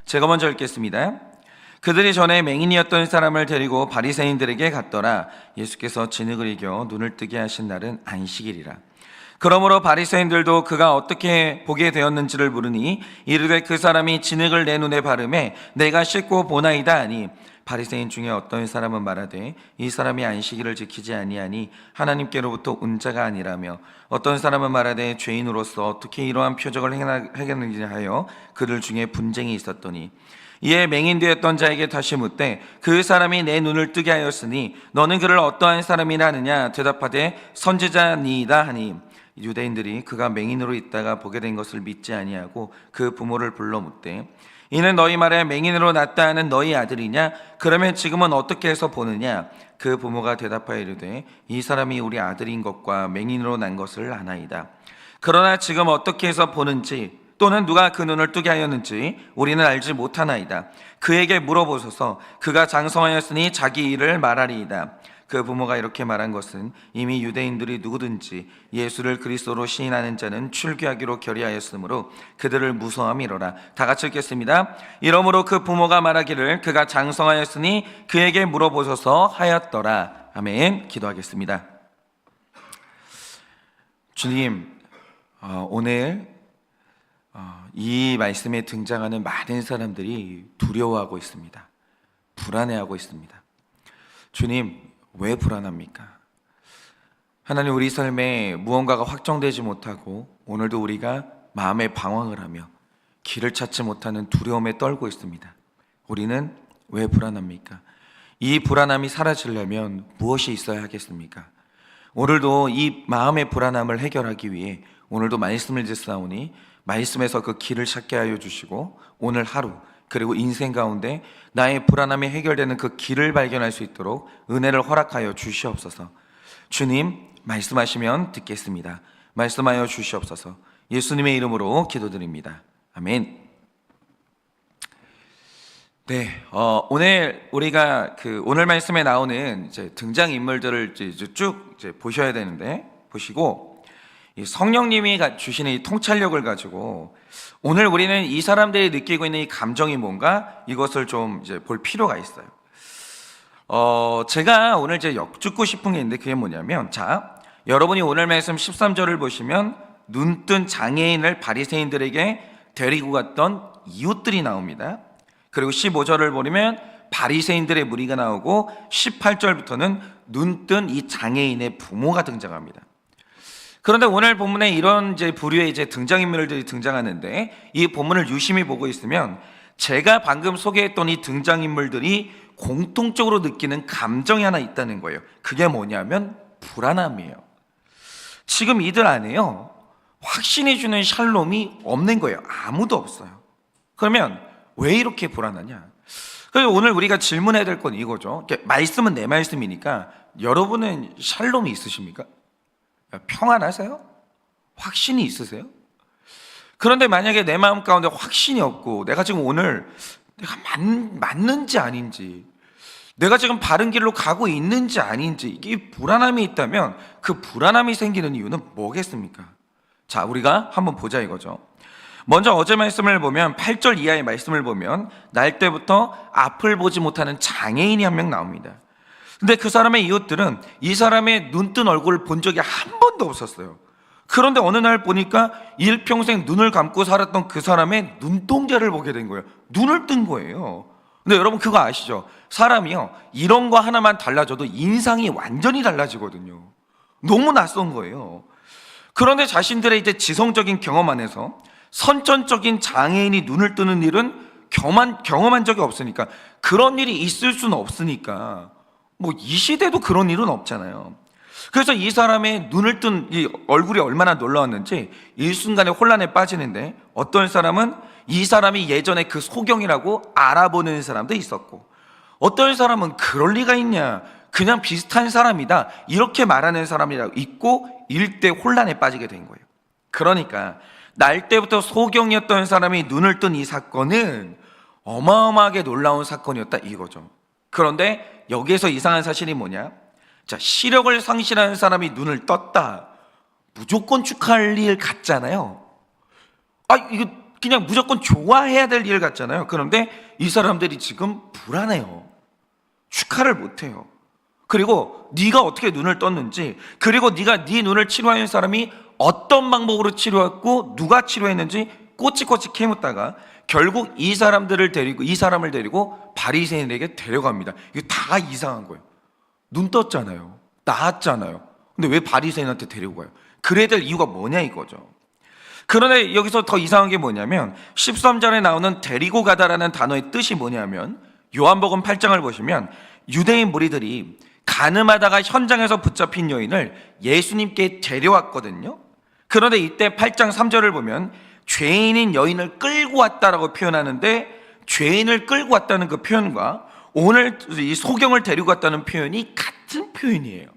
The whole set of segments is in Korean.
제가 먼저 읽겠습니다. 그들이 전에 맹인이었던 사람을 데리고 바리새인들에게 갔더라. 예수께서 진흙을 이겨 눈을 뜨게 하신 날은 안식일이라. 그러므로 바리새인들도 그가 어떻게 보게 되었는지를 물으니 이르되 그 사람이 진흙을 내 눈에 바르매 내가 씻고 보나이다 하니, 바리새인 중에 어떤 사람은 말하되 이 사람이 안식일을 지키지 아니하니 하나님께로부터 온 자가 아니라며, 어떤 사람은 말하되 죄인으로서 어떻게 이러한 표적을 행하는지 하여 그들 중에 분쟁이 있었더니, 이에 맹인되었던 자에게 다시 묻되 그 사람이 내 눈을 뜨게 하였으니 너는 그를 어떠한 사람이라 하느냐. 대답하되 선지자니이다 하니, 유대인들이 그가 맹인으로 있다가 보게 된 것을 믿지 아니하고 그 부모를 불러 묻되 이는 너희 말에 맹인으로 났다 하는 너희 아들이냐? 그러면 지금은 어떻게 해서 보느냐? 그 부모가 대답하여 이르되 이 사람이 우리 아들인 것과 맹인으로 난 것을 아나이다. 그러나 지금 어떻게 해서 보는지 또는 누가 그 눈을 뜨게 하였는지 우리는 알지 못하나이다. 그에게 물어보소서. 그가 장성하였으니 자기 일을 말하리이다. 그 부모가 이렇게 말한 것은 이미 유대인들이 누구든지 예수를 그리스도로 시인하는 자는 출교하기로 결의하였으므로 그들을 무서워함이로라. 다 같이 읽겠습니다. 이러므로 그 부모가 말하기를 그가 장성하였으니 그에게 물어보소서 하였더라. 아멘. 기도하겠습니다. 주님, 오늘 이 말씀에 등장하는 많은 사람들이 두려워하고 있습니다. 불안해하고 있습니다. 주님, 왜 불안합니까? 하나님, 우리 삶에 무언가가 확정되지 못하고 오늘도 우리가 마음에 방황을 하며 길을 찾지 못하는 두려움에 떨고 있습니다. 우리는 왜 불안합니까? 이 불안함이 사라지려면 무엇이 있어야 하겠습니까? 오늘도 이 마음의 불안함을 해결하기 위해 오늘도 말씀을 듣사오니 말씀에서 그 길을 찾게 하여 주시고 오늘 하루 그리고 인생 가운데 나의 불안함이 해결되는 그 길을 발견할 수 있도록 은혜를 허락하여 주시옵소서. 주님, 말씀하시면 듣겠습니다. 말씀하여 주시옵소서. 예수님의 이름으로 기도드립니다. 아멘. 네, 오늘 우리가 오늘 말씀에 나오는 등장 인물들을 쭉 보셔야 되는데, 보시고 성령님이 주시는 이 통찰력을 가지고 오늘 우리는 이 사람들이 느끼고 있는 이 감정이 뭔가 이것을 좀 볼 필요가 있어요. 제가 오늘 여쭙고 싶은 게 있는데 그게 뭐냐면, 자, 여러분이 오늘 말씀 13절을 보시면 눈뜬 장애인을 바리새인들에게 데리고 갔던 이웃들이 나옵니다. 그리고 15절을 보면 바리새인들의 무리가 나오고 18절부터는 눈뜬 이 장애인의 부모가 등장합니다. 그런데 오늘 본문에 이런 부류의 등장인물들이 등장하는데, 이 본문을 유심히 보고 있으면 제가 방금 소개했던 이 등장인물들이 공통적으로 느끼는 감정이 하나 있다는 거예요. 그게 뭐냐면 불안함이에요. 지금 이들 안에요, 확신이 주는 샬롬이 없는 거예요. 아무도 없어요. 그러면 왜 이렇게 불안하냐? 그래서 오늘 우리가 질문해야 될 건 이거죠. 말씀은 내 말씀이니까 여러분은 샬롬이 있으십니까? 평안하세요? 확신이 있으세요? 그런데 만약에 내 마음 가운데 확신이 없고 내가 지금 오늘 내가 맞는지 아닌지, 내가 지금 바른 길로 가고 있는지 아닌지, 이게 불안함이 있다면 그 불안함이 생기는 이유는 뭐겠습니까? 자, 우리가 한번 보자 이거죠. 먼저 어제 말씀을 보면 8절 이하의 말씀을 보면 날 때부터 앞을 보지 못하는 장애인이 한 명 나옵니다. 근데 그 사람의 이웃들은 이 사람의 눈뜬 얼굴을 본 적이 한 번도 없었어요. 그런데 어느 날 보니까 일평생 눈을 감고 살았던 그 사람의 눈동자를 보게 된 거예요. 눈을 뜬 거예요. 근데 여러분 그거 아시죠? 사람이요, 이런 거 하나만 달라져도 인상이 완전히 달라지거든요. 너무 낯선 거예요. 그런데 자신들의 지성적인 경험 안에서 선천적인 장애인이 눈을 뜨는 일은 경험한 적이 없으니까, 그런 일이 있을 수는 없으니까 이 시대도 그런 일은 없잖아요. 그래서 이 사람의 눈을 뜬 이 얼굴이 얼마나 놀라웠는지 일순간에 혼란에 빠지는데, 어떤 사람은 이 사람이 예전에 그 소경이라고 알아보는 사람도 있었고, 어떤 사람은 그럴 리가 있냐, 그냥 비슷한 사람이다, 이렇게 말하는 사람이라고 있고, 일대 혼란에 빠지게 된 거예요. 그러니까 날 때부터 소경이었던 사람이 눈을 뜬 이 사건은 어마어마하게 놀라운 사건이었다 이거죠. 그런데 여기에서 이상한 사실이 뭐냐? 자, 시력을 상실하는 사람이 눈을 떴다, 무조건 축하할 일 같잖아요. 이거 그냥 무조건 좋아해야 될 일 같잖아요. 그런데 이 사람들이 지금 불안해요. 축하를 못해요. 그리고 네가 어떻게 눈을 떴는지, 그리고 네가 네 눈을 치료하는 사람이 어떤 방법으로 치료했고 누가 치료했는지 꼬치꼬치 캐묻다가 결국 이 사람을 데리고 바리새인에게 데려갑니다. 이게 다 이상한 거예요. 눈 떴잖아요. 나았잖아요. 근데 왜 바리새인한테 데리고 가요? 그래야 될 이유가 뭐냐 이거죠. 그런데 여기서 더 이상한 게 뭐냐면 13절에 나오는 데리고 가다라는 단어의 뜻이 뭐냐면 요한복음 8장을 보시면 유대인 무리들이 간음하다가 현장에서 붙잡힌 여인을 예수님께 데려왔거든요. 그런데 이때 8장 3절을 보면 죄인인 여인을 끌고 왔다라고 표현하는데, 죄인을 끌고 왔다는 그 표현과 오늘 이 소경을 데리고 왔다는 표현이 같은 표현이에요.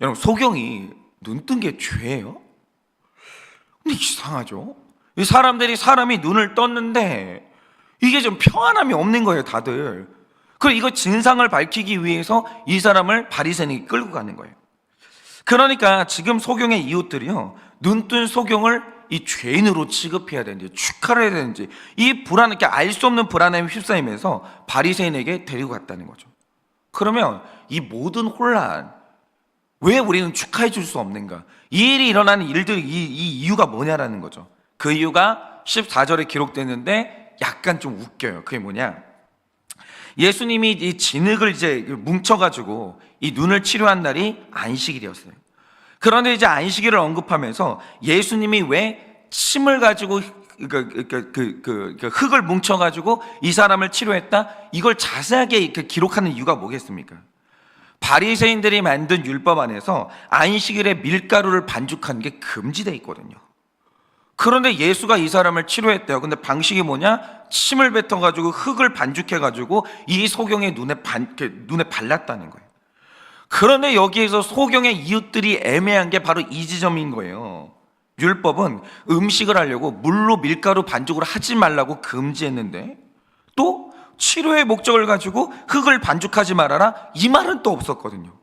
여러분, 소경이 눈 뜬 게 죄예요? 근데 이상하죠? 이 사람이 눈을 떴는데 이게 좀 평안함이 없는 거예요, 다들. 그리고 이거 진상을 밝히기 위해서 이 사람을 바리새인이 끌고 가는 거예요. 그러니까 지금 소경의 이웃들이요, 눈뜬 소경을 이 죄인으로 취급해야 되는지 축하를 해야 되는지 이 불안, 이렇게 알 수 없는 불안함에 휩싸이면서 바리새인에게 데리고 갔다는 거죠. 그러면 이 모든 혼란, 왜 우리는 축하해 줄 수 없는가? 이 일이 일어나는 일들, 이 이유가 뭐냐라는 거죠. 그 이유가 14절에 기록됐는데 약간 좀 웃겨요. 그게 뭐냐? 예수님이 이 진흙을 이제 뭉쳐가지고 이 눈을 치료한 날이 안식일이었어요. 그런데 이제 안식일을 언급하면서 예수님이 왜 침을 가지고 흙을 뭉쳐가지고 이 사람을 치료했다? 이걸 자세하게 기록하는 이유가 뭐겠습니까? 바리새인들이 만든 율법 안에서 안식일에 밀가루를 반죽하는 게 금지되어 있거든요. 그런데 예수가 이 사람을 치료했대요. 근데 방식이 뭐냐? 침을 뱉어가지고 흙을 반죽해가지고 이 소경의 눈에 발랐다는 거예요. 그런데 여기에서 소경의 이웃들이 애매한 게 바로 이 지점인 거예요. 율법은 음식을 하려고 물로 밀가루 반죽을 하지 말라고 금지했는데, 또 치료의 목적을 가지고 흙을 반죽하지 말아라, 이 말은 또 없었거든요.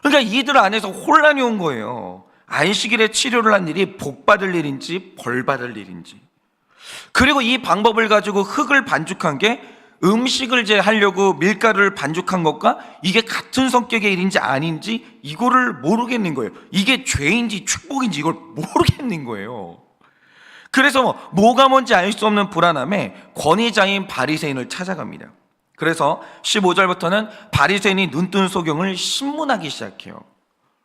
그러니까 이들 안에서 혼란이 온 거예요. 안식일에 치료를 한 일이 복 받을 일인지 벌 받을 일인지, 그리고 이 방법을 가지고 흙을 반죽한 게 음식을 이제 하려고 밀가루를 반죽한 것과 이게 같은 성격의 일인지 아닌지 이거를 모르겠는 거예요. 이게 죄인지 축복인지 이걸 모르겠는 거예요. 그래서 뭐가 뭔지 알 수 없는 불안함에 권위자인 바리새인을 찾아갑니다. 그래서 15절부터는 바리새인이 눈뜬 소경을 신문하기 시작해요.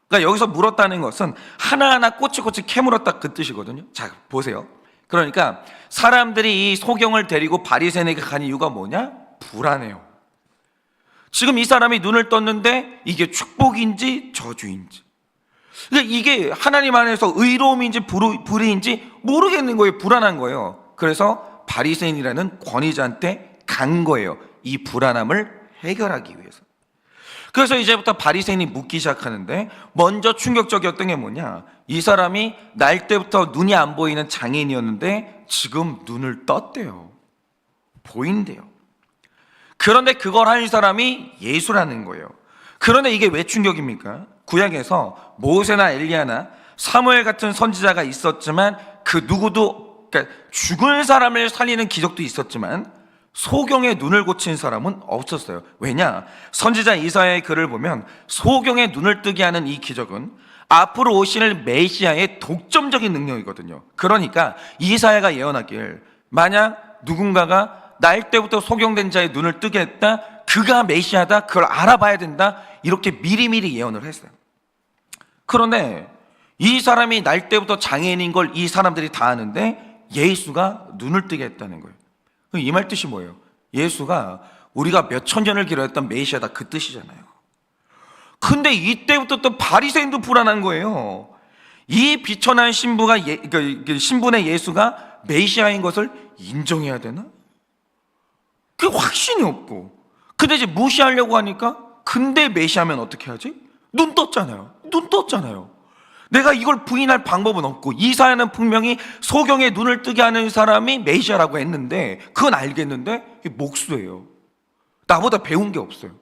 그러니까 여기서 물었다는 것은 하나하나 꼬치꼬치 캐물었다, 그 뜻이거든요. 자, 보세요. 그러니까 사람들이 이 소경을 데리고 바리새인에게 간 이유가 뭐냐? 불안해요. 지금 이 사람이 눈을 떴는데 이게 축복인지 저주인지, 그러니까 이게 하나님 안에서 의로움인지 불의인지 모르겠는 거예요. 불안한 거예요. 그래서 바리새인이라는 권위자한테 간 거예요. 이 불안함을 해결하기 위해서. 그래서 이제부터 바리새인이 묻기 시작하는데, 먼저 충격적이었던 게 뭐냐? 이 사람이 날 때부터 눈이 안 보이는 장애인이었는데 지금 눈을 떴대요. 보인대요. 그런데 그걸 한 사람이 예수라는 거예요. 그런데 이게 왜 충격입니까? 구약에서 모세나 엘리야나 사무엘 같은 선지자가 있었지만 그 누구도, 그러니까 죽은 사람을 살리는 기적도 있었지만 소경의 눈을 고친 사람은 없었어요. 왜냐? 선지자 이사야의 글을 보면 소경의 눈을 뜨게 하는 이 기적은 앞으로 오실 메시아의 독점적인 능력이거든요. 그러니까 이사야가 예언하길, 만약 누군가가 날 때부터 소경된 자의 눈을 뜨게 했다, 그가 메시아다, 그걸 알아봐야 된다, 이렇게 미리미리 예언을 했어요. 그런데 이 사람이 날 때부터 장애인인 걸 이 사람들이 다 아는데 예수가 눈을 뜨게 했다는 거예요. 이 말 뜻이 뭐예요? 예수가 우리가 몇천 년을 기다렸던 메시아다, 그 뜻이잖아요. 근데 이때부터 또 바리새인도 불안한 거예요. 이 비천한 신분의 예수가 메시아인 것을 인정해야 되나? 그게 확신이 없고, 근데 이제 무시하려고 하니까, 근데 메시아면 어떻게 하지? 눈 떴잖아요. 내가 이걸 부인할 방법은 없고, 이사야는 분명히 소경의 눈을 뜨게 하는 사람이 메시아라고 했는데, 그건 알겠는데 이게 목수예요. 나보다 배운 게 없어요.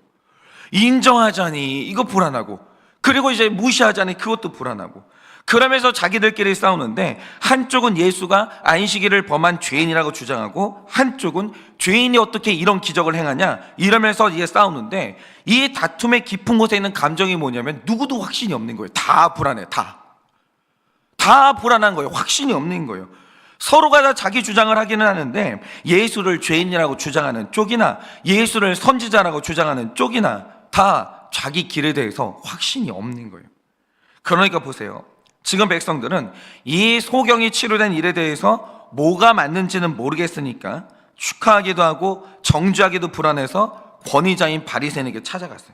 인정하자니 이거 불안하고, 그리고 이제 무시하자니 그것도 불안하고, 그러면서 자기들끼리 싸우는데 한쪽은 예수가 안식일을 범한 죄인이라고 주장하고 한쪽은 죄인이 어떻게 이런 기적을 행하냐 이러면서 이게 싸우는데, 이 다툼의 깊은 곳에 있는 감정이 뭐냐면 누구도 확신이 없는 거예요. 다 불안해. 다 불안한 거예요. 확신이 없는 거예요. 서로가 다 자기 주장을 하기는 하는데 예수를 죄인이라고 주장하는 쪽이나 예수를 선지자라고 주장하는 쪽이나 다 자기 길에 대해서 확신이 없는 거예요. 그러니까 보세요. 지금 백성들은 이 소경이 치료된 일에 대해서 뭐가 맞는지는 모르겠으니까 축하하기도 하고 정죄하기도 불안해서 권위자인 바리새인에게 찾아갔어요.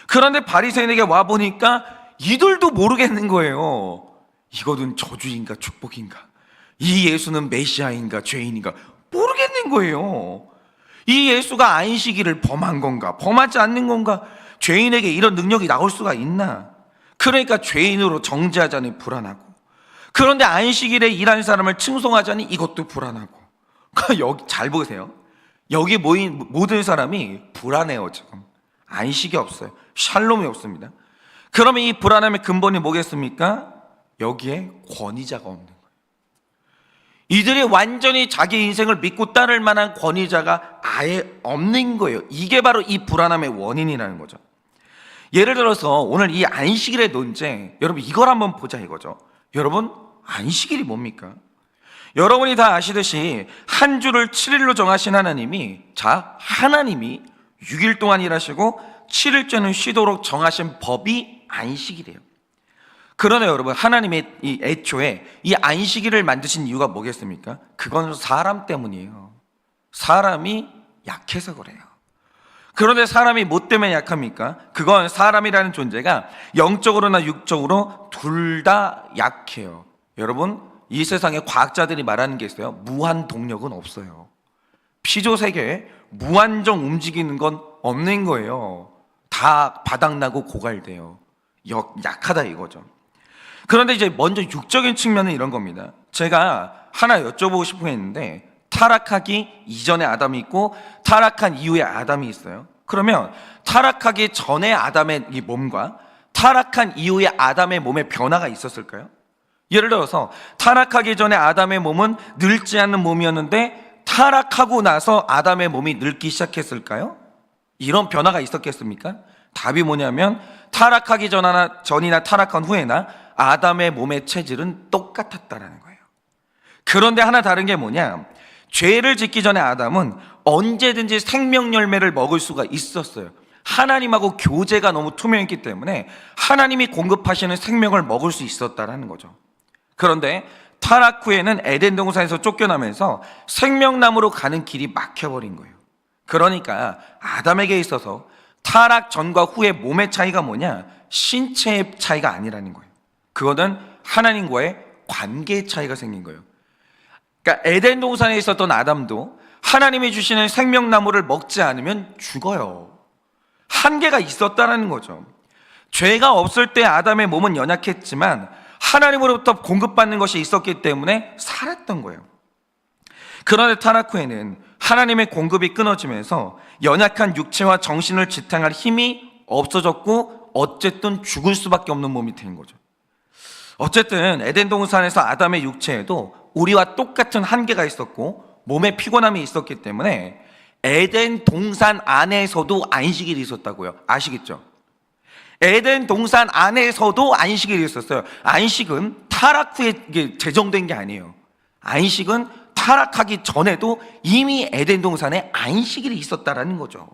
그런데 바리새인에게 와보니까 이들도 모르겠는 거예요. 이거는 저주인가 축복인가, 이 예수는 메시아인가 죄인인가 모르겠는 거예요. 이 예수가 안식일을 범한 건가 범하지 않는 건가, 죄인에게 이런 능력이 나올 수가 있나. 그러니까 죄인으로 정죄하자니 불안하고, 그런데 안식일에 일하는 사람을 칭송하자니 이것도 불안하고. 여기 잘 보세요. 여기 모인 모든 사람이 불안해요. 지금 안식이 없어요. 샬롬이 없습니다. 그러면 이 불안함의 근본이 뭐겠습니까? 여기에 권위자가 없는 거예요. 이들이 완전히 자기 인생을 믿고 따를 만한 권위자가 아예 없는 거예요. 이게 바로 이 불안함의 원인이라는 거죠. 예를 들어서 오늘 이 안식일의 논쟁, 여러분 이걸 한번 보자 이거죠. 여러분 안식일이 뭡니까? 여러분이 다 아시듯이 한 주를 7일로 정하신 하나님이, 하나님이 6일 동안 일하시고 7일째는 쉬도록 정하신 법이 안식일이에요. 그러나 여러분, 하나님이 이 애초에 이 안식일을 만드신 이유가 뭐겠습니까? 그건 사람 때문이에요. 사람이 약해서 그래요. 그런데 사람이 뭐 때문에 약합니까? 그건 사람이라는 존재가 영적으로나 육적으로 둘 다 약해요. 여러분, 이 세상에 과학자들이 말하는 게 있어요. 무한 동력은 없어요. 피조 세계에 무한정 움직이는 건 없는 거예요. 다 바닥나고 고갈돼요. 약하다 이거죠. 그런데 이제 먼저 육적인 측면은 이런 겁니다. 제가 하나 여쭤보고 싶은 게 있는데, 타락하기 이전에 아담이 있고 타락한 이후에 아담이 있어요. 그러면 타락하기 전에 아담의 이 몸과 타락한 이후에 아담의 몸에 변화가 있었을까요? 예를 들어서 타락하기 전에 아담의 몸은 늙지 않는 몸이었는데 타락하고 나서 아담의 몸이 늙기 시작했을까요? 이런 변화가 있었겠습니까? 답이 뭐냐면 타락하기 전이나 타락한 후에나 아담의 몸의 체질은 똑같았다라는 거예요. 그런데 하나 다른 게 뭐냐? 죄를 짓기 전에 아담은 언제든지 생명 열매를 먹을 수가 있었어요. 하나님하고 교제가 너무 투명했기 때문에 하나님이 공급하시는 생명을 먹을 수 있었다라는 거죠. 그런데 타락 후에는 에덴 동산에서 쫓겨나면서 생명나무로 가는 길이 막혀버린 거예요. 그러니까 아담에게 있어서 타락 전과 후의 몸의 차이가 뭐냐? 신체의 차이가 아니라는 거예요. 그거는 하나님과의 관계의 차이가 생긴 거예요. 그러니까 에덴 동산에 있었던 아담도 하나님이 주시는 생명나무를 먹지 않으면 죽어요. 한계가 있었다는 거죠. 죄가 없을 때 아담의 몸은 연약했지만 하나님으로부터 공급받는 것이 있었기 때문에 살았던 거예요. 그런데 타락 후에는 하나님의 공급이 끊어지면서 연약한 육체와 정신을 지탱할 힘이 없어졌고 어쨌든 죽을 수밖에 없는 몸이 된 거죠. 어쨌든 에덴 동산에서 아담의 육체에도 우리와 똑같은 한계가 있었고 몸에 피곤함이 있었기 때문에 에덴 동산 안에서도 안식일이 있었다고요. 아시겠죠? 에덴 동산 안에서도 안식일이 있었어요. 안식은 타락 후에 제정된 게 아니에요. 안식은 타락하기 전에도 이미 에덴 동산에 안식일이 있었다라는 거죠.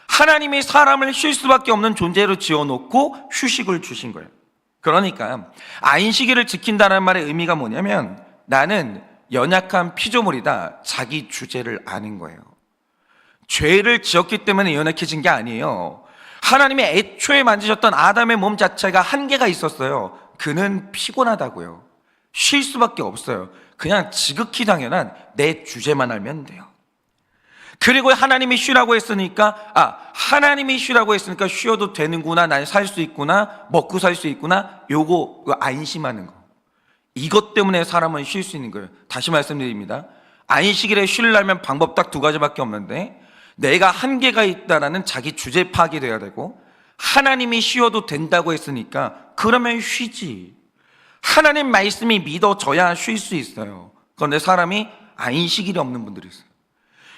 하나님이 사람을 쉴 수밖에 없는 존재로 지어놓고 휴식을 주신 거예요. 그러니까 안식일을 지킨다는 말의 의미가 뭐냐면 나는 연약한 피조물이다, 자기 주제를 아는 거예요. 죄를 지었기 때문에 연약해진 게 아니에요. 하나님이 애초에 만드셨던 아담의 몸 자체가 한계가 있었어요. 그는 피곤하다고요. 쉴 수밖에 없어요. 그냥 지극히 당연한 내 주제만 알면 돼요. 그리고 하나님이 쉬라고 했으니까 하나님이 쉬라고 했으니까 쉬어도 되는구나, 난 살 수 있구나, 먹고 살 수 있구나, 요거 안심하는 거, 이것 때문에 사람은 쉴 수 있는 거예요. 다시 말씀드립니다. 안식일에 쉬려면 방법 딱 두 가지밖에 없는데, 내가 한계가 있다라는 자기 주제 파악이 돼야 되고, 하나님이 쉬어도 된다고 했으니까 그러면 쉬지. 하나님 말씀이 믿어져야 쉴 수 있어요. 그런데 사람이 안식일이 없는 분들이 있어요.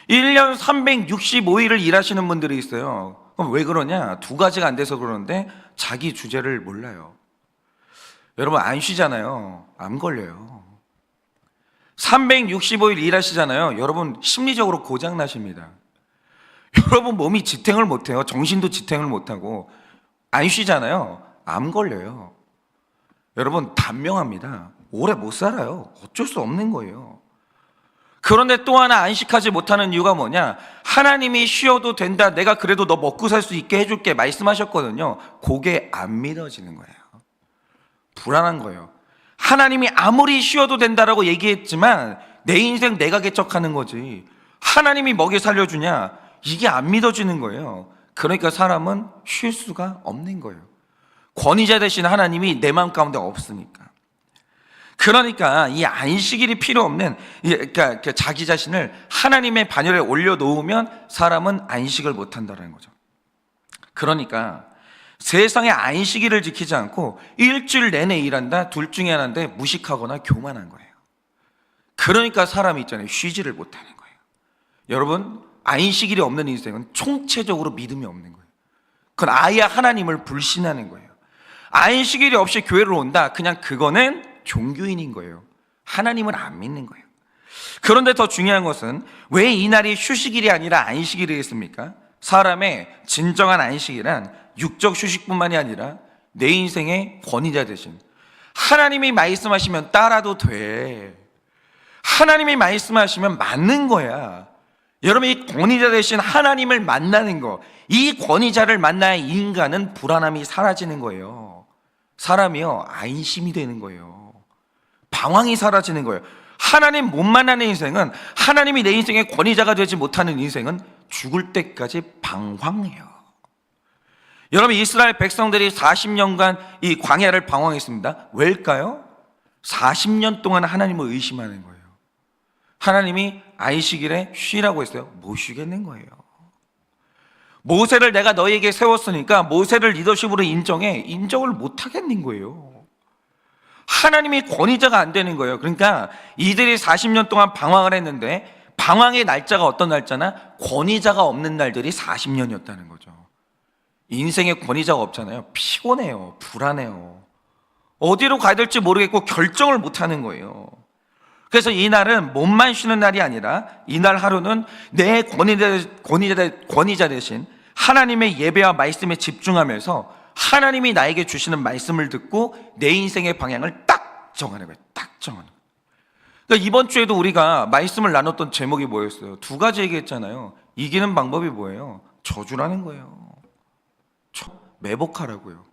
1년 365일을 일하시는 분들이 있어요. 그럼 왜 그러냐? 두 가지가 안 돼서 그러는데 자기 주제를 몰라요. 여러분 안 쉬잖아요. 암 걸려요. 365일 일하시잖아요. 여러분 심리적으로 고장나십니다. 여러분 몸이 지탱을 못해요. 정신도 지탱을 못하고 안 쉬잖아요. 암 걸려요. 여러분 단명합니다. 오래 못 살아요. 어쩔 수 없는 거예요. 그런데 또 하나 안식하지 못하는 이유가 뭐냐? 하나님이 쉬어도 된다, 내가 그래도 너 먹고 살 수 있게 해줄게 말씀하셨거든요. 그게 안 믿어지는 거예요. 불안한 거예요. 하나님이 아무리 쉬어도 된다라고 얘기했지만 내 인생 내가 개척하는 거지, 하나님이 먹여 살려주냐? 이게 안 믿어지는 거예요. 그러니까 사람은 쉴 수가 없는 거예요. 권위자 되신 하나님이 내 마음 가운데 없으니까. 그러니까 이 안식일이 필요 없는, 그러니까 자기 자신을 하나님의 반열에 올려놓으면 사람은 안식을 못한다는 거죠. 그러니까 세상에 안식일을 지키지 않고 일주일 내내 일한다, 둘 중에 하나인데 무식하거나 교만한 거예요. 그러니까 사람이 있잖아요, 쉬지를 못하는 거예요. 여러분 안식일이 없는 인생은 총체적으로 믿음이 없는 거예요. 그건 아예 하나님을 불신하는 거예요. 안식일이 없이 교회를 온다, 그냥 그거는 종교인인 거예요. 하나님을 안 믿는 거예요. 그런데 더 중요한 것은 왜 이날이 휴식일이 아니라 안식일이 했습니까? 사람의 진정한 안식이란 육적 휴식뿐만이 아니라 내 인생의 권위자 되신 하나님이 말씀하시면 따라도 돼. 하나님이 말씀하시면 맞는 거야. 여러분 이 권위자 되신 하나님을 만나는 거, 이 권위자를 만나야 인간은 불안함이 사라지는 거예요. 사람이요 안심이 되는 거예요. 방황이 사라지는 거예요. 하나님 못 만나는 인생은, 하나님이 내 인생의 권위자가 되지 못하는 인생은 죽을 때까지 방황해요. 여러분 이스라엘 백성들이 40년간 이 광야를 방황했습니다. 왜일까요? 40년 동안 하나님을 의심하는 거예요. 하나님이 안식일에 쉬라고 했어요. 못 쉬겠는 거예요. 모세를 내가 너에게 세웠으니까 모세를 리더십으로 인정을 못 하겠는 거예요. 하나님이 권위자가 안 되는 거예요. 그러니까 이들이 40년 동안 방황을 했는데 방황의 날짜가 어떤 날짜나 권위자가 없는 날들이 40년이었다는 거죠. 인생에 권위자가 없잖아요. 피곤해요. 불안해요. 어디로 가야 될지 모르겠고 결정을 못 하는 거예요. 그래서 이날은 몸만 쉬는 날이 아니라 이날 하루는 내 권위자 대신 하나님의 예배와 말씀에 집중하면서 하나님이 나에게 주시는 말씀을 듣고 내 인생의 방향을 딱 정하는 거예요. 딱 정하는 거예요. 그러니까 이번 주에도 우리가 말씀을 나눴던 제목이 뭐였어요? 두 가지 얘기했잖아요. 이기는 방법이 뭐예요? 저주라는 거예요. 매복하라고요.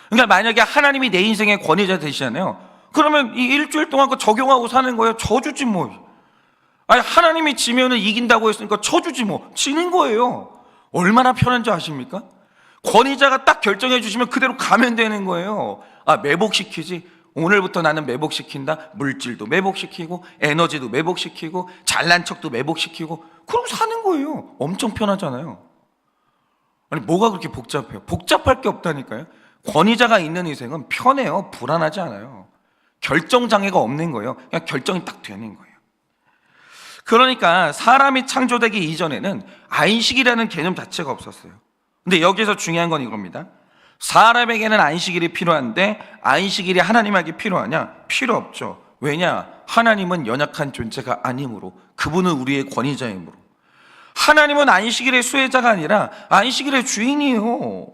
그러니까 만약에 하나님이 내 인생의 권위자 되시잖아요. 그러면 이 일주일 동안 그 적용하고 사는 거예요. 저주지 뭐. 아니 하나님이 지면은 이긴다고 했으니까 저주지 뭐. 지는 거예요. 얼마나 편한지 아십니까? 권위자가 딱 결정해 주시면 그대로 가면 되는 거예요. 아 매복시키지. 오늘부터 나는 매복시킨다. 물질도 매복시키고 에너지도 매복시키고 잘난 척도 매복시키고 그럼 사는 거예요. 엄청 편하잖아요. 아니 뭐가 그렇게 복잡해요? 복잡할 게 없다니까요. 권위자가 있는 인생은 편해요. 불안하지 않아요. 결정장애가 없는 거예요. 그냥 결정이 딱 되는 거예요. 그러니까 사람이 창조되기 이전에는 안식이라는 개념 자체가 없었어요. 근데 여기서 중요한 건 이겁니다. 사람에게는 안식일이 필요한데 안식일이 하나님에게 필요하냐? 필요 없죠. 왜냐? 하나님은 연약한 존재가 아니므로, 그분은 우리의 권위자이므로. 하나님은 안식일의 수혜자가 아니라 안식일의 주인이에요.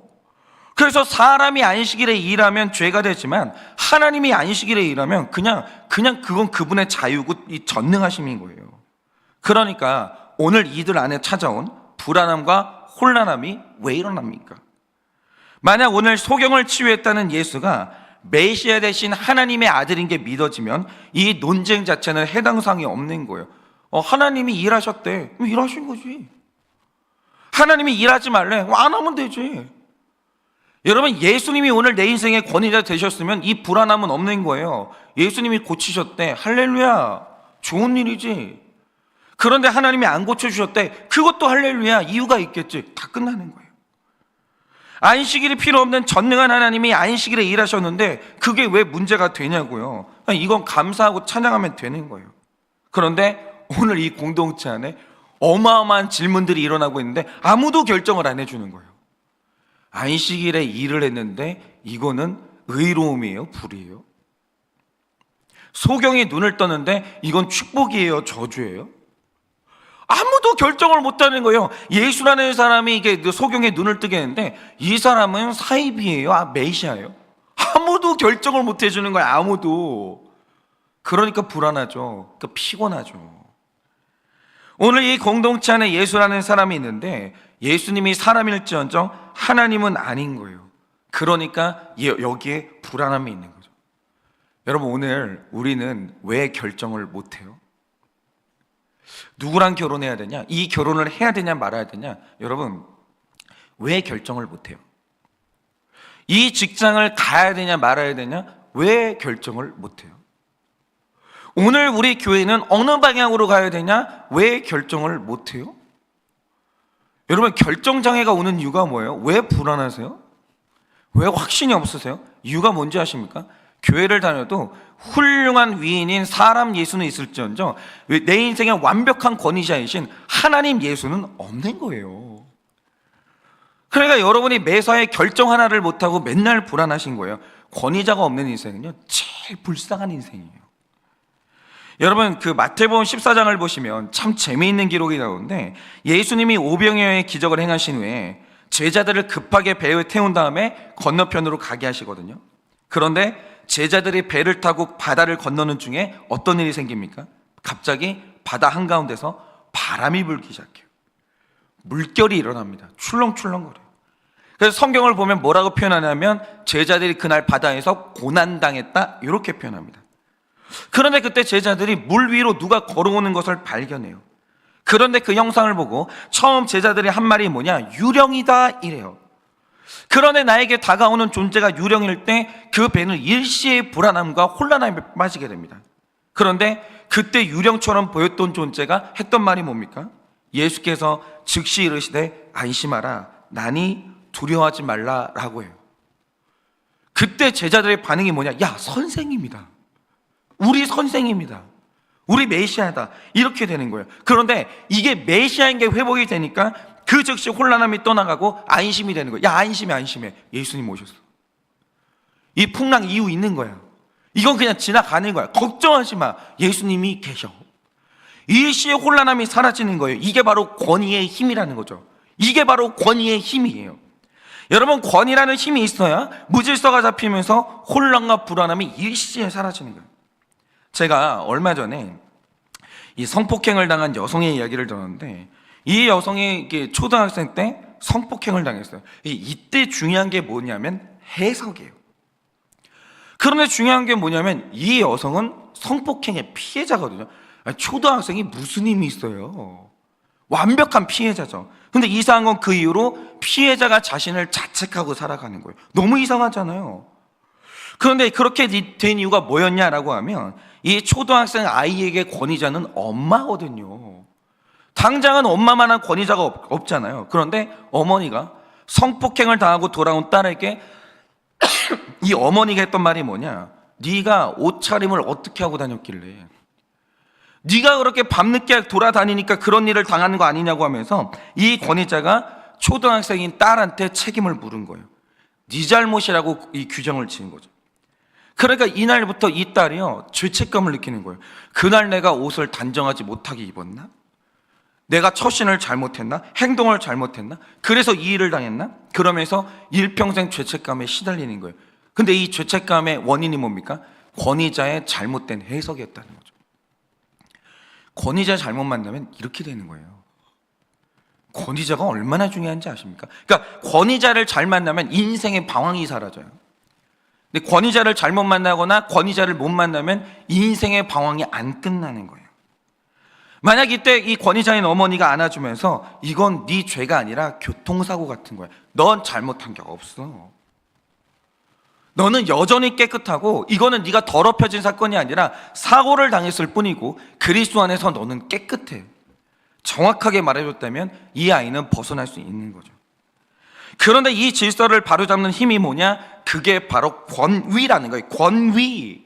그래서 사람이 안식일에 일하면 죄가 되지만 하나님이 안식일에 일하면 그냥 그건 그분의 자유고 이 전능하심인 거예요. 그러니까 오늘 이들 안에 찾아온 불안함과 혼란함이 왜 일어납니까? 만약 오늘 소경을 치유했다는 예수가 메시아 대신 하나님의 아들인 게 믿어지면 이 논쟁 자체는 해당 사항이 없는 거예요. 하나님이 일하셨대. 일하신 거지. 하나님이 일하지 말래. 안 하면 되지. 여러분 예수님이 오늘 내 인생의 권위자 되셨으면 이 불안함은 없는 거예요. 예수님이 고치셨대. 할렐루야. 좋은 일이지. 그런데 하나님이 안 고쳐주셨대. 그것도 할렐루야. 이유가 있겠지. 다 끝나는 거예요. 안식일이 필요 없는 전능한 하나님이 안식일에 일하셨는데 그게 왜 문제가 되냐고요. 이건 감사하고 찬양하면 되는 거예요. 그런데 오늘 이 공동체 안에 어마어마한 질문들이 일어나고 있는데 아무도 결정을 안 해주는 거예요. 안식일에 일을 했는데 이거는 의로움이에요, 불이에요? 소경이 눈을 떴는데 이건 축복이에요, 저주예요? 아무도 결정을 못하는 거예요. 예수라는 사람이 이게 소경의 눈을 뜨게 했는데 이 사람은 사이비예요, 메시아예요? 아무도 결정을 못 해주는 거예요, 아무도. 그러니까 불안하죠. 그러니까 피곤하죠. 오늘 이 공동체 안에 예수라는 사람이 있는데 예수님이 사람일지언정 하나님은 아닌 거예요. 그러니까 여기에 불안함이 있는 거죠. 여러분, 오늘 우리는 왜 결정을 못해요? 누구랑 결혼해야 되냐? 이 결혼을 해야 되냐 말아야 되냐? 여러분, 왜 결정을 못해요? 이 직장을 가야 되냐 말아야 되냐? 왜 결정을 못해요? 오늘 우리 교회는 어느 방향으로 가야 되냐? 왜 결정을 못해요? 여러분, 결정장애가 오는 이유가 뭐예요? 왜 불안하세요? 왜 확신이 없으세요? 이유가 뭔지 아십니까? 교회를 다녀도 훌륭한 위인인 사람 예수는 있을지언정 내 인생의 완벽한 권위자이신 하나님 예수는 없는 거예요. 그러니까 여러분이 매사에 결정 하나를 못하고 맨날 불안하신 거예요. 권위자가 없는 인생은요, 제일 불쌍한 인생이에요. 여러분, 그 마태복음 14장을 보시면 참 재미있는 기록이 나오는데 예수님이 오병이어의 기적을 행하신 후에 제자들을 급하게 배에 태운 다음에 건너편으로 가게 하시거든요. 그런데 제자들이 배를 타고 바다를 건너는 중에 어떤 일이 생깁니까? 갑자기 바다 한가운데서 바람이 불기 시작해요. 물결이 일어납니다. 출렁출렁거려요. 그래서 성경을 보면 뭐라고 표현하냐면 제자들이 그날 바다에서 고난당했다, 이렇게 표현합니다. 그런데 그때 제자들이 물 위로 누가 걸어오는 것을 발견해요. 그런데 그 영상을 보고 처음 제자들이 한 말이 뭐냐? 유령이다, 이래요. 그런데 나에게 다가오는 존재가 유령일 때 그 배는 일시의 불안함과 혼란함에 빠지게 됩니다. 그런데 그때 유령처럼 보였던 존재가 했던 말이 뭡니까? 예수께서 즉시 이르시되 안심하라, 나니 두려워하지 말라라고 해요. 그때 제자들의 반응이 뭐냐? 야, 선생님이다. 우리 선생입니다. 우리 메시아다. 이렇게 되는 거예요. 그런데 이게 메시아인 게 회복이 되니까 그 즉시 혼란함이 떠나가고 안심이 되는 거예요. 야, 안심해. 예수님 오셨어. 이 풍랑 이유 있는 거야. 이건 그냥 지나가는 거야. 걱정하지 마. 예수님이 계셔. 일시의 혼란함이 사라지는 거예요. 이게 바로 권위의 힘이라는 거죠. 이게 바로 권위의 힘이에요. 여러분, 권위라는 힘이 있어야 무질서가 잡히면서 혼란과 불안함이 일시에 사라지는 거예요. 제가 얼마 전에 이 성폭행을 당한 여성의 이야기를 들었는데 이 여성이 초등학생 때 성폭행을 당했어요. 이때 중요한 게 뭐냐면 해석이에요. 그런데 중요한 게 뭐냐면 이 여성은 성폭행의 피해자거든요. 초등학생이 무슨 힘이 있어요? 완벽한 피해자죠. 근데 이상한 건 그 이후로 피해자가 자신을 자책하고 살아가는 거예요. 너무 이상하잖아요. 그런데 그렇게 된 이유가 뭐였냐라고 하면 이 초등학생 아이에게 권위자는 엄마거든요. 당장은 엄마만한 권위자가 없잖아요. 그런데 어머니가 성폭행을 당하고 돌아온 딸에게 이 어머니가 했던 말이 뭐냐? 네가 옷차림을 어떻게 하고 다녔길래, 네가 그렇게 밤늦게 돌아다니니까 그런 일을 당하는 거 아니냐고 하면서 이 권위자가 초등학생인 딸한테 책임을 물은 거예요. 네 잘못이라고 이 규정을 지은 거죠. 그러니까 이날부터 이 딸이요, 죄책감을 느끼는 거예요. 그날 내가 옷을 단정하지 못하게 입었나? 내가 처신을 잘못했나? 행동을 잘못했나? 그래서 이 일을 당했나? 그러면서 일평생 죄책감에 시달리는 거예요. 근데 이 죄책감의 원인이 뭡니까? 권위자의 잘못된 해석이었다는 거죠. 권위자 잘못 만나면 이렇게 되는 거예요. 권위자가 얼마나 중요한지 아십니까? 그러니까 권위자를 잘 만나면 인생의 방황이 사라져요. 근데 권위자를 잘못 만나거나 권위자를 못 만나면 인생의 방황이 안 끝나는 거예요. 만약 이때 이 권위자인 어머니가 안아주면서 이건 네 죄가 아니라 교통사고 같은 거야. 넌 잘못한 게 없어. 너는 여전히 깨끗하고 이거는 네가 더럽혀진 사건이 아니라 사고를 당했을 뿐이고 그리스도 안에서 너는 깨끗해. 정확하게 말해줬다면 이 아이는 벗어날 수 있는 거죠. 그런데 이 질서를 바로잡는 힘이 뭐냐? 그게 바로 권위라는 거예요. 권위.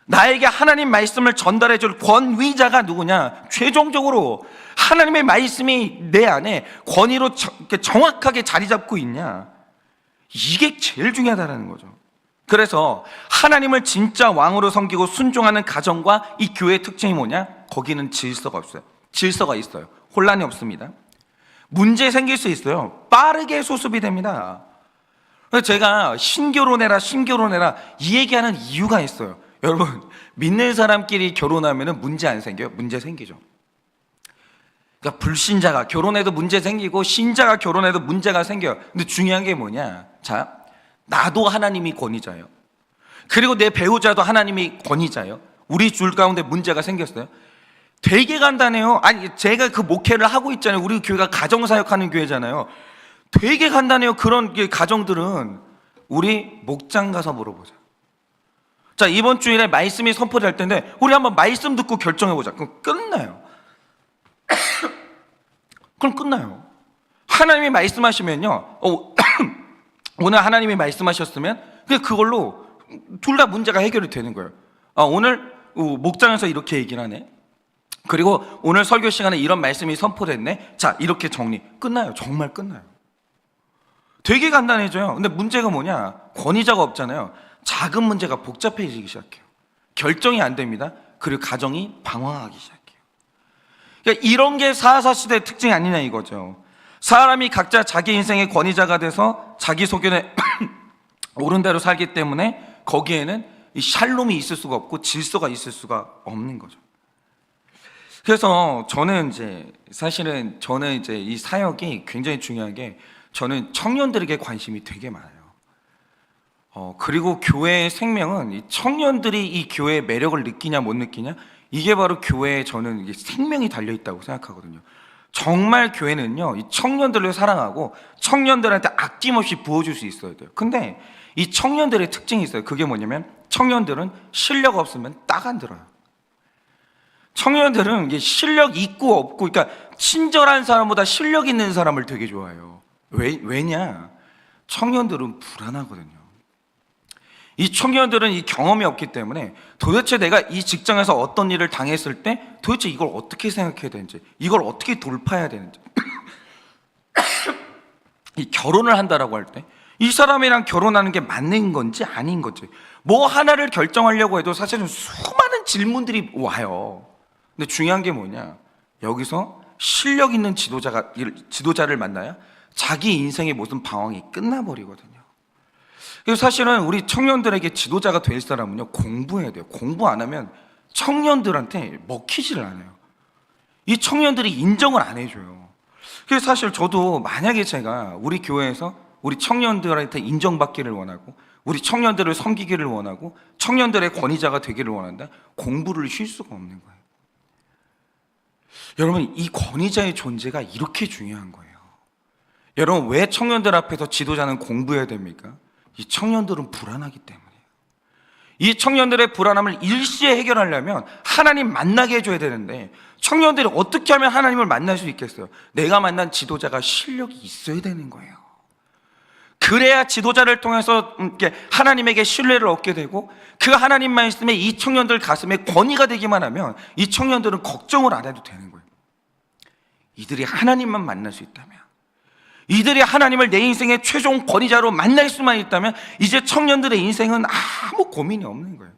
나에게 하나님 말씀을 전달해 줄 권위자가 누구냐? 최종적으로 하나님의 말씀이 내 안에 권위로 정확하게 자리 잡고 있냐? 이게 제일 중요하다는 거죠. 그래서 하나님을 진짜 왕으로 섬기고 순종하는 가정과 이 교회의 특징이 뭐냐? 거기는 질서가 없어요. 질서가 있어요. 혼란이 없습니다. 문제 생길 수 있어요. 빠르게 수습이 됩니다. 그래서 제가 신결혼해라 이 얘기하는 이유가 있어요. 여러분, 믿는 사람끼리 결혼하면 문제 안 생겨요? 문제 생기죠. 그러니까 불신자가 결혼해도 문제 생기고 신자가 결혼해도 문제가 생겨요. 근데 중요한 게 뭐냐? 자, 나도 하나님이 권위자예요. 그리고 내 배우자도 하나님이 권위자예요. 우리 둘 가운데 문제가 생겼어요. 되게 간단해요. 아니, 제가 그 목회를 하고 있잖아요. 우리 교회가 가정사역하는 교회잖아요. 되게 간단해요. 그런 가정들은 우리 목장 가서 물어보자. 자, 이번 주일에 말씀이 선포될 텐데 우리 한번 말씀 듣고 결정해보자. 그럼 끝나요. 그럼 끝나요. 하나님이 말씀하시면요, 오늘 하나님이 말씀하셨으면 그냥 그걸로 둘 다 문제가 해결이 되는 거예요. 오늘 목장에서 이렇게 얘기를 하네. 그리고 오늘 설교 시간에 이런 말씀이 선포됐네. 자, 이렇게 정리. 끝나요. 정말 끝나요. 되게 간단해져요. 근데 문제가 뭐냐? 권위자가 없잖아요. 작은 문제가 복잡해지기 시작해요. 결정이 안 됩니다. 그리고 가정이 방황하기 시작해요. 그러니까 이런 게 사사시대의 특징이 아니냐 이거죠. 사람이 각자 자기 인생의 권위자가 돼서 자기 소견에 옳은 대로 살기 때문에 거기에는 이 샬롬이 있을 수가 없고 질서가 있을 수가 없는 거죠. 그래서 저는 이제 이 사역이 굉장히 중요한 게 저는 청년들에게 관심이 되게 많아요. 그리고 교회의 생명은 이 청년들이 이 교회의 매력을 느끼냐 못 느끼냐, 이게 바로 교회에 저는 이게 생명이 달려 있다고 생각하거든요. 정말 교회는요, 이 청년들을 사랑하고 청년들한테 아낌없이 부어줄 수 있어야 돼요. 근데 이 청년들의 특징이 있어요. 그게 뭐냐면 청년들은 실력 없으면 딱 안 들어요. 청년들은 이게 실력 있고 없고, 그러니까 친절한 사람보다 실력 있는 사람을 되게 좋아해요. 왜냐? 청년들은 불안하거든요. 이 청년들은 이 경험이 없기 때문에 도대체 내가 이 직장에서 어떤 일을 당했을 때 도대체 이걸 어떻게 생각해야 되는지, 이걸 어떻게 돌파해야 되는지 이 결혼을 한다라고 할 때 이 사람이랑 결혼하는 게 맞는 건지 아닌 건지 뭐 하나를 결정하려고 해도 사실은 수많은 질문들이 와요. 근데 중요한 게 뭐냐? 여기서 실력 있는 지도자를 만나야 자기 인생의 모든 방황이 끝나버리거든요. 그래서 사실은 우리 청년들에게 지도자가 될 사람은요, 공부해야 돼요. 공부 안 하면 청년들한테 먹히지를 않아요. 이 청년들이 인정을 안 해줘요. 그래서 사실 저도 만약에 제가 우리 교회에서 우리 청년들한테 인정받기를 원하고 우리 청년들을 섬기기를 원하고 청년들의 권위자가 되기를 원한다, 공부를 쉴 수가 없는 거예요. 여러분, 이 권위자의 존재가 이렇게 중요한 거예요. 여러분, 왜 청년들 앞에서 지도자는 공부해야 됩니까? 이 청년들은 불안하기 때문이에요. 이 청년들의 불안함을 일시에 해결하려면 하나님 만나게 해줘야 되는데 청년들이 어떻게 하면 하나님을 만날 수 있겠어요? 내가 만난 지도자가 실력이 있어야 되는 거예요. 그래야 지도자를 통해서 하나님에게 신뢰를 얻게 되고 그 하나님 말씀에 이 청년들 가슴에 권위가 되기만 하면 이 청년들은 걱정을 안 해도 되는 거예요. 이들이 하나님만 만날 수 있다면, 이들이 하나님을 내 인생의 최종 권위자로 만날 수만 있다면 이제 청년들의 인생은 아무 고민이 없는 거예요.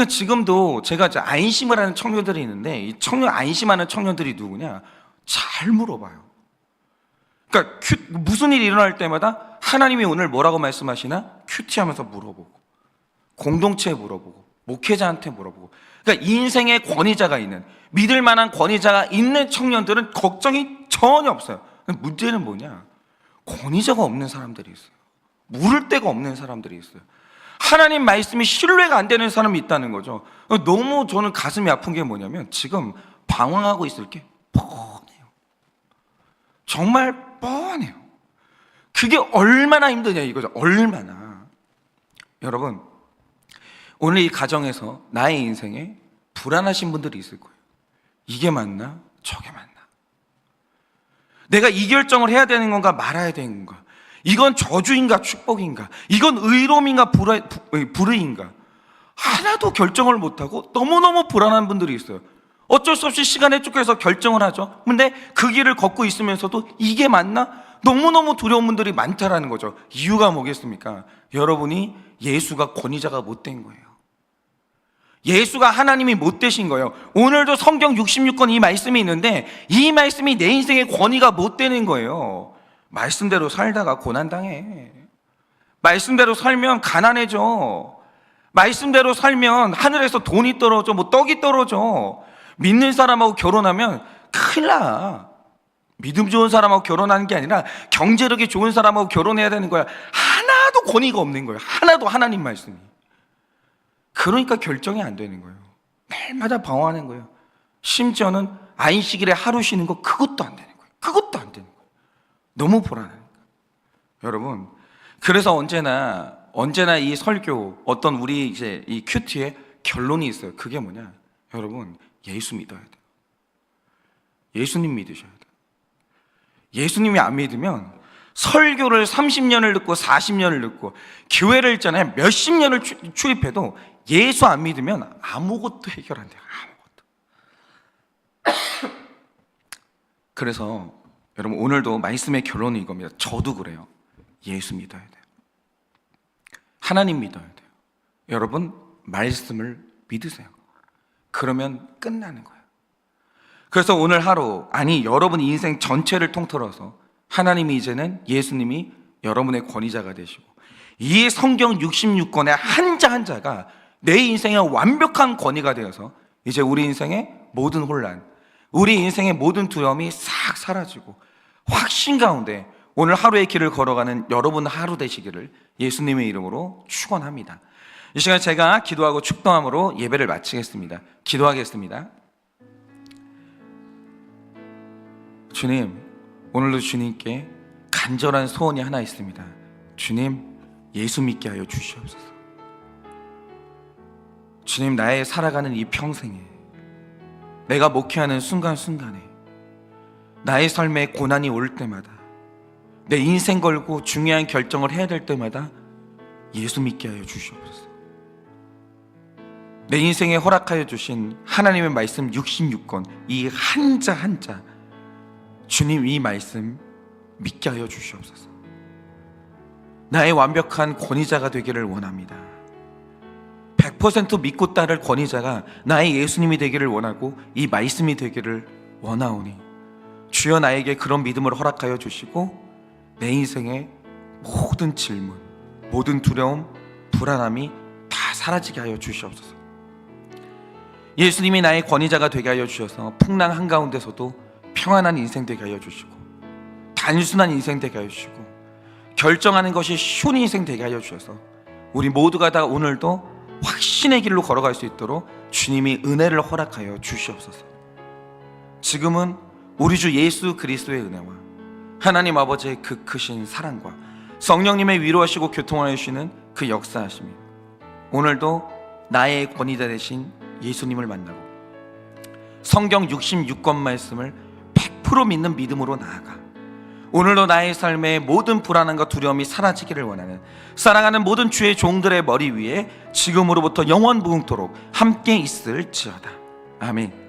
지금도 제가 안심을 하는 청년들이 있는데 이 안심하는 청년들이 누구냐? 잘 물어봐요. 그러니까 무슨 일이 일어날 때마다 하나님이 오늘 뭐라고 말씀하시나? 큐티하면서 물어보고, 공동체에 물어보고, 목회자한테 물어보고. 그러니까 인생의 권위자가 있는, 믿을 만한 권위자가 있는 청년들은 걱정이 전혀 없어요. 문제는 뭐냐? 권위자가 없는 사람들이 있어요. 물을 데가 없는 사람들이 있어요. 하나님 말씀이 신뢰가 안 되는 사람이 있다는 거죠. 너무 저는 가슴이 아픈 게 뭐냐면 지금 방황하고 있을 게 뻔해요. 정말 뻔해요. 그게 얼마나 힘드냐 이거죠. 얼마나. 여러분, 오늘 이 가정에서 나의 인생에 불안하신 분들이 있을 거예요. 이게 맞나? 저게 맞나? 내가 이 결정을 해야 되는 건가 말아야 되는 건가? 이건 저주인가 축복인가? 이건 의로움인가 불의인가? 하나도 결정을 못하고 너무너무 불안한 분들이 있어요. 어쩔 수 없이 시간에 쫓겨서 결정을 하죠. 근데 그 길을 걷고 있으면서도 이게 맞나? 너무너무 두려운 분들이 많다라는 거죠. 이유가 뭐겠습니까? 여러분이 예수가 권위자가 못 된 거예요. 예수가 하나님이 못 되신 거예요. 오늘도 성경 66권 이 말씀이 있는데 이 말씀이 내 인생의 권위가 못 되는 거예요. 말씀대로 살다가 고난당해. 말씀대로 살면 가난해져. 말씀대로 살면 하늘에서 돈이 떨어져, 뭐 떡이 떨어져. 믿는 사람하고 결혼하면 큰일 나. 믿음 좋은 사람하고 결혼하는 게 아니라 경제력이 좋은 사람하고 결혼해야 되는 거야. 하나도 권위가 없는 거예요. 하나도 하나님 말씀이. 그러니까 결정이 안 되는 거예요. 날마다 방황하는 거예요. 심지어는 안식일에 하루 쉬는 거 그것도 안 되는 거예요. 그것도 안 되는 거예요. 너무 불안하니까. 여러분, 그래서 언제나 이 설교, 어떤 우리 이제 이 큐티의 결론이 있어요. 그게 뭐냐? 여러분, 예수 믿어야 돼요. 예수님 믿으셔야 돼요. 예수님이 안 믿으면 설교를 30년을 듣고 40년을 듣고 교회를 있잖아요. 몇십 년을 출입해도 예수 안 믿으면 아무것도 해결 안 돼요. 아무것도. 그래서 여러분, 오늘도 말씀의 결론은 이겁니다. 저도 그래요. 예수 믿어야 돼요. 하나님 믿어야 돼요. 여러분, 말씀을 믿으세요. 그러면 끝나는 거예요. 그래서 오늘 하루, 아니 여러분 인생 전체를 통틀어서 하나님이 이제는 예수님이 여러분의 권위자가 되시고 이 성경 66권의 한자 한자가 내 인생의 완벽한 권위가 되어서 이제 우리 인생의 모든 혼란, 우리 인생의 모든 두려움이 싹 사라지고 확신 가운데 오늘 하루의 길을 걸어가는 여러분 하루 되시기를 예수님의 이름으로 축원합니다. 이 시간 제가 기도하고 축도함으로 예배를 마치겠습니다. 기도하겠습니다. 주님, 오늘도 주님께 간절한 소원이 하나 있습니다. 주님, 예수 믿게 하여 주시옵소서. 주님, 나의 살아가는 이 평생에, 내가 목회하는 순간순간에, 나의 삶에 고난이 올 때마다, 내 인생 걸고 중요한 결정을 해야 될 때마다 예수 믿게 하여 주시옵소서. 내 인생에 허락하여 주신 하나님의 말씀 66권, 이 한자 한자, 주님, 이 말씀 믿게 하여 주시옵소서. 나의 완벽한 권위자가 되기를 원합니다. 100% 믿고 따를 권위자가 나의 예수님이 되기를 원하고 이 말씀이 되기를 원하오니 주여 나에게 그런 믿음을 허락하여 주시고 내 인생의 모든 질문, 모든 두려움, 불안함이 다 사라지게 하여 주시옵소서. 예수님이 나의 권위자가 되게 하여 주셔서 풍랑 한가운데서도 평안한 인생 되게 하여 주시고 단순한 인생 되게 하여 주시고 결정하는 것이 쉬운 인생 되게 하여 주셔서 우리 모두가 다 오늘도 확신의 길로 걸어갈 수 있도록 주님이 은혜를 허락하여 주시옵소서. 지금은 우리 주 예수 그리스도의 은혜와 하나님 아버지의 그 크신 사랑과 성령님의 위로하시고 교통하여 주시는 그 역사하심이 오늘도 나의 권위자 되신 예수님을 만나고 성경 66권 말씀을 100% 믿는 믿음으로 나아가 오늘도 나의 삶의 모든 불안함과 두려움이 사라지기를 원하는 사랑하는 모든 주의 종들의 머리 위에 지금으로부터 영원무궁토록 함께 있을지어다. 아멘.